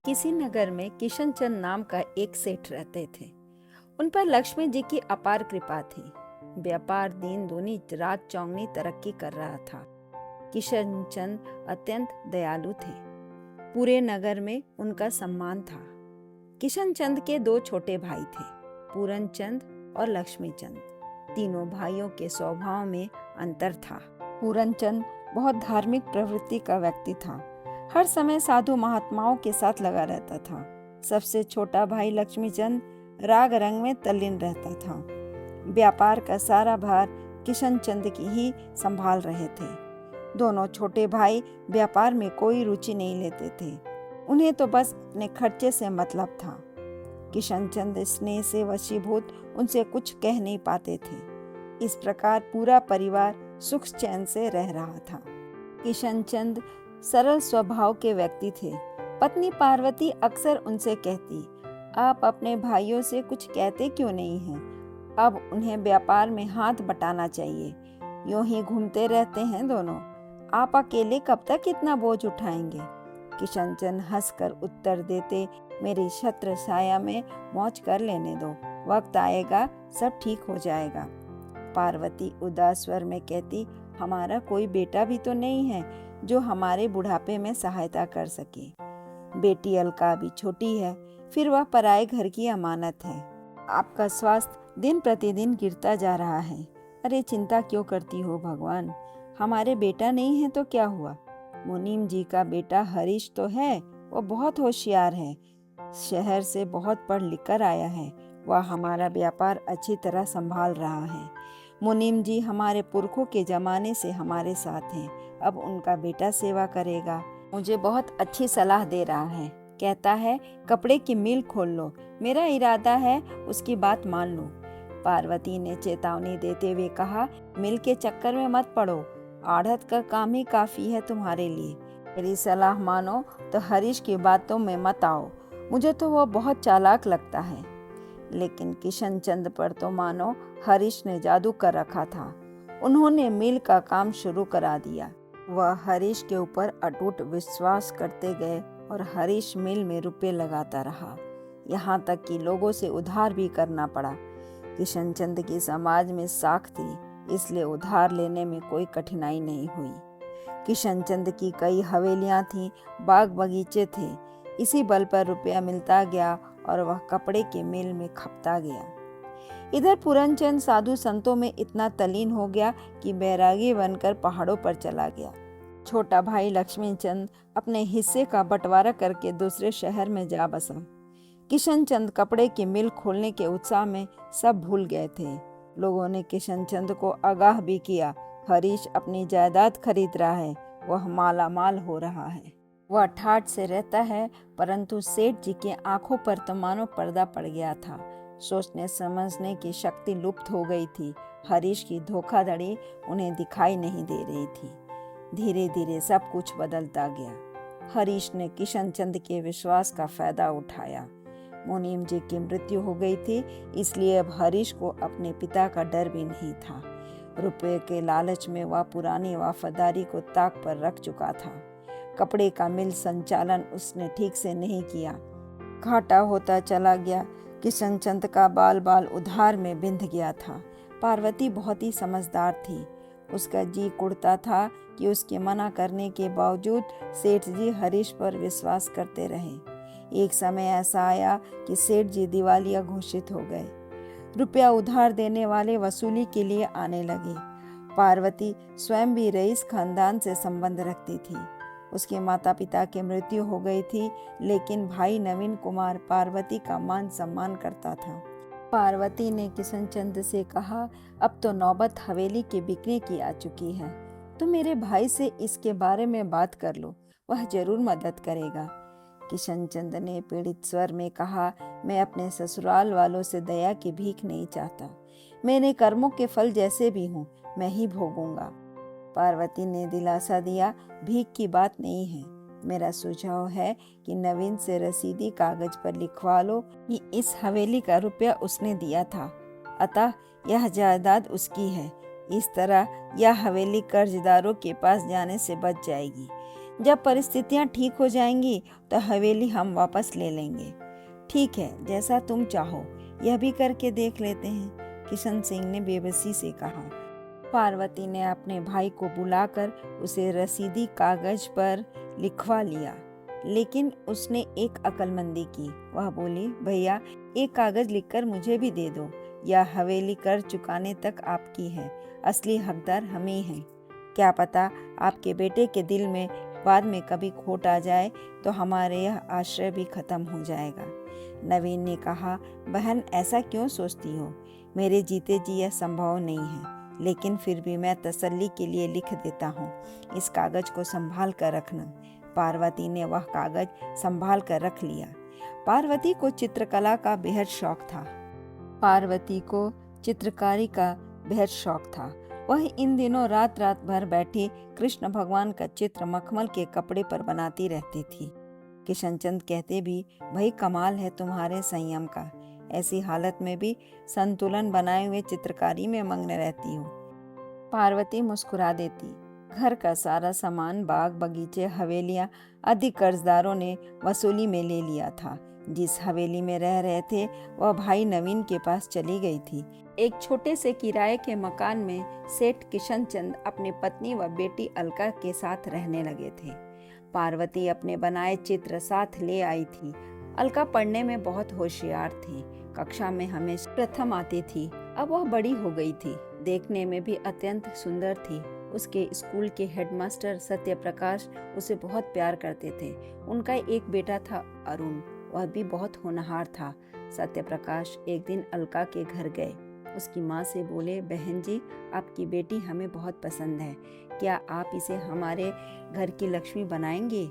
किसी नगर में किशनचंद नाम का एक सेठ रहते थे। उन पर लक्ष्मी जी की अपार कृपा थी। व्यापार दिन दूनी रात चौगनी तरक्की कर रहा था। किशनचंद अत्यंत दयालु थे। पूरे नगर में उनका सम्मान था। किशनचंद के दो छोटे भाई थे, पूरनचंद और लक्ष्मीचंद। तीनों भाइयों के स्वभाव में अंतर था। पूरनचंद बहुत धार्मिक प्रवृत्ति का व्यक्ति था। हर समय साधु महात्माओं के साथ लगा रहता था। सबसे छोटा भाई लक्ष्मीचंद राग रंग में तल्लीन रहता था। व्यापार का सारा भार किशनचंद की ही संभाल रहे थे। दोनों छोटे भाई व्यापार में कोई रुचि नहीं लेते थे। उन्हें तो बस अपने खर्चे से मतलब था। किशनचंद स्नेह से वशीभूत उनसे कुछ कह नहीं पाते थे। इस प्रकार पूरा परिवार सुख चैन से रह रहा था। किशनचंद सरल स्वभाव के व्यक्ति थे। पत्नी पार्वती अक्सर उनसे कहती, आप अपने भाइयों से कुछ कहते क्यों नहीं हैं? अब उन्हें व्यापार में हाथ बटाना चाहिए। यूं ही घूमते रहते हैं दोनों। आप अकेले कब तक इतना बोझ उठाएंगे? किशनचंद हंसकर उत्तर देते, मेरी छत्र छाया में मौज कर लेने दो, वक्त आएगा सब ठीक हो जाएगा। पार्वती उदास स्वर में कहती, हमारा कोई बेटा भी तो नहीं है जो हमारे बुढ़ापे में सहायता कर सके। बेटी अलका भी छोटी है, फिर वह पराए घर की अमानत है। आपका स्वास्थ्य दिन प्रतिदिन गिरता जा रहा है। अरे चिंता क्यों करती हो भगवान? हमारे बेटा नहीं है तो क्या हुआ? मुनीम जी का बेटा हरीश तो है, वो बहुत होशियार है। शहर से बहुत पढ़ लिख कर आया है। वह हमारा व्यापार अच्छी तरह संभाल रहा है। मुनीम जी हमारे पुरखों के जमाने से हमारे साथ हैं। अब उनका बेटा सेवा करेगा। मुझे बहुत अच्छी सलाह दे रहा है। कहता है कपड़े की मिल खोल लो। मेरा इरादा है उसकी बात मान लो। पार्वती ने चेतावनी देते हुए कहा, मिल के चक्कर में मत पड़ो। आढ़त का काम ही काफी है तुम्हारे लिए। मेरी सलाह मानो तो हरीश की बातों में मत आओ। मुझे तो वो बहुत चालाक लगता है। लेकिन किशनचंद पर तो मानो हरीश ने जादू कर रखा था। उन्होंने मिल का काम शुरू करा दिया। वह हरीश के ऊपर अटूट विश्वास करते गए और हरीश मिल में रुपए लगाता रहा। यहाँ तक कि लोगों से उधार भी करना पड़ा। किशनचंद की समाज में साख थी, इसलिए उधार लेने में कोई कठिनाई नहीं हुई। किशनचंद की कई हवेलियां थीं, बाग बगीचे थे। इसी बल पर रुपया मिलता गया और वह कपड़े के मिल में खपता गया। इधर पूरनचंद साधु संतों में इतना तल्लीन हो गया कि बैरागी बनकर पहाड़ों पर चला गया। छोटा भाई लक्ष्मीचंद अपने हिस्से का बंटवारा करके दूसरे शहर में जा बसा। किशनचंद कपड़े की मिल खोलने के उत्साह में सब भूल गए थे। लोगों ने किशनचंद को आगाह भी किया, हरीश अपनी जायदाद खरीद रहा है, वह माला माल हो रहा है। वह ठाठ से रहता है, परंतु सेठ जी की आंखों पर तो मानो पर्दा पड़ गया था। सोचने समझने की शक्ति लुप्त हो गई थी। हरीश की धोखाधड़ी उन्हें दिखाई नहीं दे रही थी। धीरे धीरे सब कुछ बदलता गया। हरीश ने किशनचंद के विश्वास का फायदा उठाया। मुनीम जी की मृत्यु हो गई थी, इसलिए अब हरीश को अपने पिता का डर भी नहीं था। रुपए के लालच में वह पुरानी वफादारी को ताक पर रख चुका था। कपड़े का मिल संचालन उसने ठीक से नहीं किया। घाटा होता चला गया। किशनचंद का बाल बाल उधार में बिंध गया था। पार्वती बहुत ही समझदार थी। उसका जी कुड़ता था कि उसके मना करने के बावजूद सेठ जी हरीश पर विश्वास करते रहे। एक समय ऐसा आया कि सेठ जी दिवालिया घोषित हो गए। रुपया उधार देने वाले वसूली के लिए आने लगे। पार्वती स्वयं भी रईस खानदान से संबंध रखती थी। उसके माता पिता की मृत्यु हो गई थी, लेकिन भाई नवीन कुमार पार्वती का मान सम्मान करता था। पार्वती ने किशनचंद से कहा, अब तो नौबत हवेली के बिकने की आ चुकी है। तुम मेरे भाई से इसके बारे में बात कर लो, वह जरूर मदद करेगा। किशनचंद ने पीड़ित स्वर में कहा, मैं अपने ससुराल वालों से दया की भीख नहीं चाहता। मेरे कर्मों के फल जैसे भी हों, मैं ही भोगूंगा। पार्वती ने दिलासा दिया, भीख की बात नहीं है। मेरा सुझाव है कि नवीन से रसीदी कागज पर लिखवा लो कि इस हवेली का रुपया उसने दिया था, अतः यह जायदाद उसकी है। इस तरह यह हवेली कर्जदारों के पास जाने से बच जाएगी। जब परिस्थितियां ठीक हो जाएंगी तो हवेली हम वापस ले लेंगे। ठीक है, जैसा तुम चाहो, यह भी करके देख लेते हैं, किशन सिंह ने बेबसी से कहा। पार्वती ने अपने भाई को बुलाकर उसे रसीदी कागज पर लिखवा लिया, लेकिन उसने एक अक्लमंदी की। वह बोली, भैया एक कागज लिखकर मुझे भी दे दो। यह हवेली कर चुकाने तक आपकी है, असली हकदार हम ही हैं। क्या पता आपके बेटे के दिल में बाद में कभी खोट आ जाए तो हमारे यह आश्रय भी खत्म हो जाएगा। नवीन ने कहा, बहन ऐसा क्यों सोचती हो? मेरे जीते जी यह संभव नहीं है, लेकिन फिर भी मैं तसल्ली के लिए लिख देता हूँ। इस कागज को संभाल कर रखना। पार्वती ने वह कागज संभाल कर रख लिया। पार्वती को चित्रकला का बेहद शौक था। पार्वती को चित्रकारी का बेहद शौक था। वह इन दिनों रात रात भर बैठी कृष्ण भगवान का चित्र मखमल के कपड़े पर बनाती रहती थी। किशनचंद कहते भी, भाई कमाल है तुम्हारे संयम का, ऐसी हालत में भी संतुलन बनाए हुए चित्रकारी में मग्न रहती हो। पार्वती मुस्कुरा देती। घर का सारा सामान, बाग बगीचे, हवेलियां अधिक कर्जदारों ने वसूली में ले लिया था। जिस हवेली में रह रहे थे वह भाई नवीन के पास चली गई थी। एक छोटे से किराए के मकान में सेठ किशनचंद अपनी पत्नी व बेटी अलका के साथ रहने लगे थे। पार्वती अपने बनाए चित्र साथ ले आई थी। अलका पढ़ने में बहुत होशियार थी। कक्षा में हमेशा प्रथम आती थी। अब वह बड़ी हो गई थी, देखने में भी अत्यंत सुंदर थी। उसके स्कूल के हेडमास्टर सत्य प्रकाश उसे बहुत प्यार करते थे। उनका एक बेटा था अरुण, वह भी बहुत होनहार था। सत्य प्रकाश एक दिन अलका के घर गए। उसकी माँ से बोले, बहन जी आपकी बेटी हमें बहुत पसंद है, क्या आप इसे हमारे घर की लक्ष्मी बनाएंगे?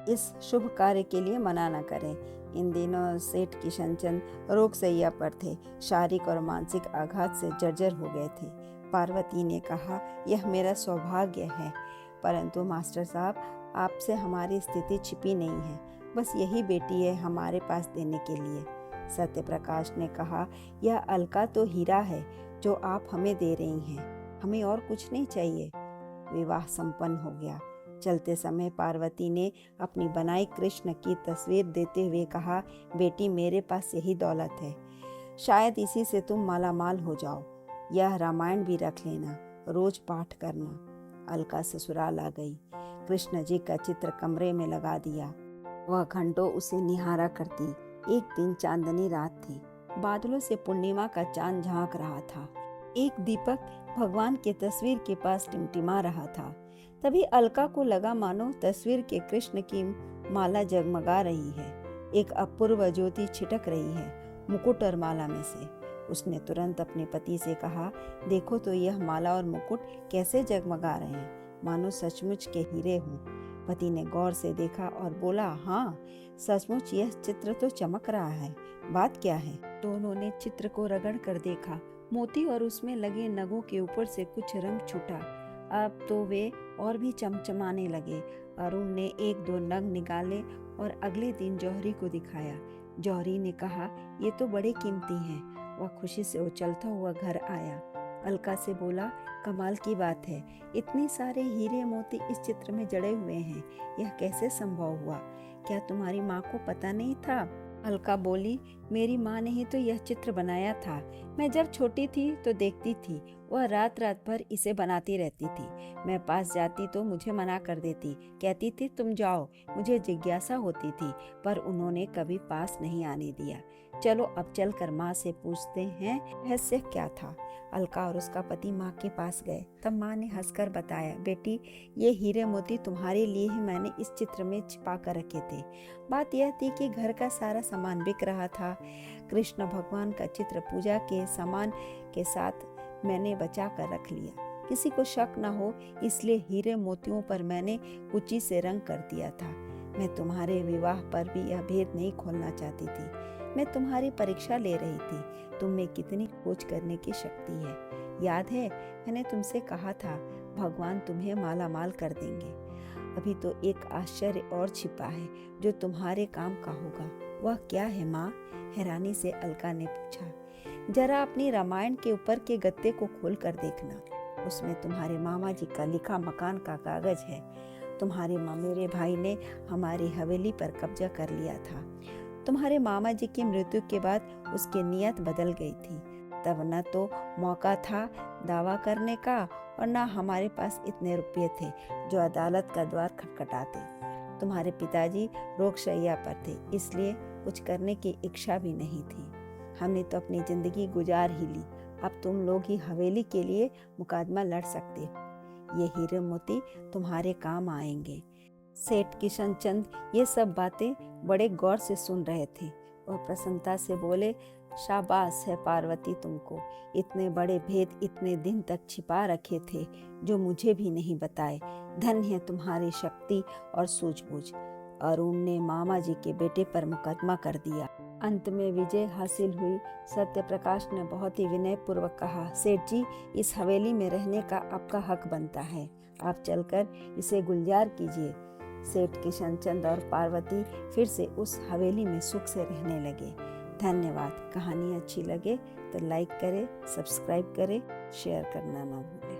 इस शुभ कार्य के लिए मना न करें। इन दिनों सेठ किशनचंद रोग शैय्या पर थे, शारीरिक और मानसिक आघात से जर्जर हो गए थे। पार्वती ने कहा, यह मेरा सौभाग्य है, परंतु मास्टर साहब आपसे हमारी स्थिति छिपी नहीं है, बस यही बेटी है हमारे पास देने के लिए। सत्य प्रकाश ने कहा, यह अलका तो हीरा है जो आप हमें दे रही हैं, हमें और कुछ नहीं चाहिए। विवाह संपन्न हो गया। चलते समय पार्वती ने अपनी बनाई कृष्ण की तस्वीर देते हुए कहा, बेटी मेरे पास यही दौलत है, शायद इसी से तुम मालामाल हो जाओ। यह रामायण भी रख लेना, रोज पाठ करना। अलका ससुराल आ गई। कृष्ण जी का चित्र कमरे में लगा दिया। वह घंटों उसे निहारा करती। एक दिन चांदनी रात थी। बादलों से पूर्णिमा का चांद झांक रहा था। एक दीपक भगवान के तस्वीर के पास टिमटिमा रहा था। तभी अलका को लगा मानो तस्वीर के कृष्ण की माला जगमगा रही है। एक अपूर्व ज्योति छिटक रही है मुकुट और माला में से। उसने तुरंत अपने पति से कहा, देखो तो यह माला और मुकुट कैसे जगमगा रहे हैं, मानो सचमुच के हीरे हों। पति ने गौर से देखा और बोला, हाँ सचमुच यह चित्र तो चमक रहा है, बात क्या है? दोनों ने चित्र को रगड़ कर देखा। मोती और उसमें लगे नगों के ऊपर से कुछ रंग छूटा। अब तो वे और भी चमचमाने लगे। अरुण ने एक दो नग निकाले और अगले दिन जौहरी को दिखाया। जौहरी ने कहा, ये तो बड़े कीमती हैं। वह खुशी से उछलता हुआ घर आया। अलका से बोला, कमाल की बात है, इतने सारे हीरे मोती इस चित्र में जड़े हुए हैं, यह कैसे संभव हुआ? क्या तुम्हारी माँ को पता नहीं था? अलका बोली, मेरी माँ ने ही तो यह चित्र बनाया था। मैं जब छोटी थी तो देखती थी, वह रात रात भर इसे बनाती रहती थी। मैं पास जाती तो मुझे मना कर देती, कहती थी तुम जाओ, मुझे जिज्ञासा होती थी, पर उन्होंने कभी पास नहीं आने दिया। चलो अब चलकर माँ से पूछते हैं रहस्य क्या था। अलका और उसका पति माँ के पास गए। तब माँ ने हंसकर बताया, बेटी ये हीरे मोती तुम्हारे लिए ही मैंने इस चित्र में छिपा कर रखे थे। बात यह थी कि घर का सारा सामान बिक रहा था। कृष्ण भगवान का चित्र पूजा के सामान के साथ मैंने बचा कर रख लिया। किसी को शक न हो इसलिए हीरे मोतियों पर मैंने कुची से रंग कर दिया था। मैं तुम्हारे विवाह पर भी यह भेद नहीं खोलना चाहती थी। मैं तुम्हारी परीक्षा ले रही थी, तुम में कितनी खोज करने की शक्ति है। याद है मैंने तुमसे कहा था भगवान तुम्हें मालामाल कर देंगे। अभी तो एक आश्चर्य और छिपा है जो तुम्हारे काम का होगा। वह क्या है माँ? हैरानी से अलका ने पूछा। जरा अपनी रामायण के ऊपर के गत्ते को खोल कर देखना, उसमें तुम्हारे मामा जी का लिखा मकान का कागज है। तुम्हारे मेरे भाई ने हमारी हवेली पर कब्जा कर लिया था। तुम्हारे मामा जी की मृत्यु के बाद उसकी नीयत बदल गई थी। तब न तो मौका था दावा करने का और न हमारे पास इतने रुपये थे जो अदालत का द्वार खटखटाते। तुम्हारे पिताजी रोगशैया पर थे, इसलिए कुछ करने की इच्छा भी नहीं थी। हमने तो अपनी जिंदगी गुजार ही ली। अब तुम लोग ही हवेली के लिए मुकदमा लड़ सकते हो। ये हीरे मोती तुम्हारे काम आएंगे। सेठ किशन चंद ये सब बातें बड़े गौर से सुन रहे थे। वह प्रसन्नता से बोले, शाबाश है पार्वती, तुमको इतने बड़े भेद इतने दिन तक छिपा रखे थे जो मुझे भी नहीं बताए। धन्य है तुम्हारी शक्ति और सूझबूझ। अरुण ने मामा जी के बेटे पर मुकदमा कर दिया। अंत में विजय हासिल हुई। सत्यप्रकाश ने बहुत ही विनय पूर्वक कहा, सेठ जी, इस हवेली में रहने का आपका हक बनता है। आप चलकर इसे गुलजार कीजिए। सेठ किशनचंद और पार्वती फिर से उस हवेली में सुख से रहने लगे। धन्यवाद। कहानी अच्छी लगे तो लाइक करें, सब्सक्राइब करें, शेयर करना ना भूलें।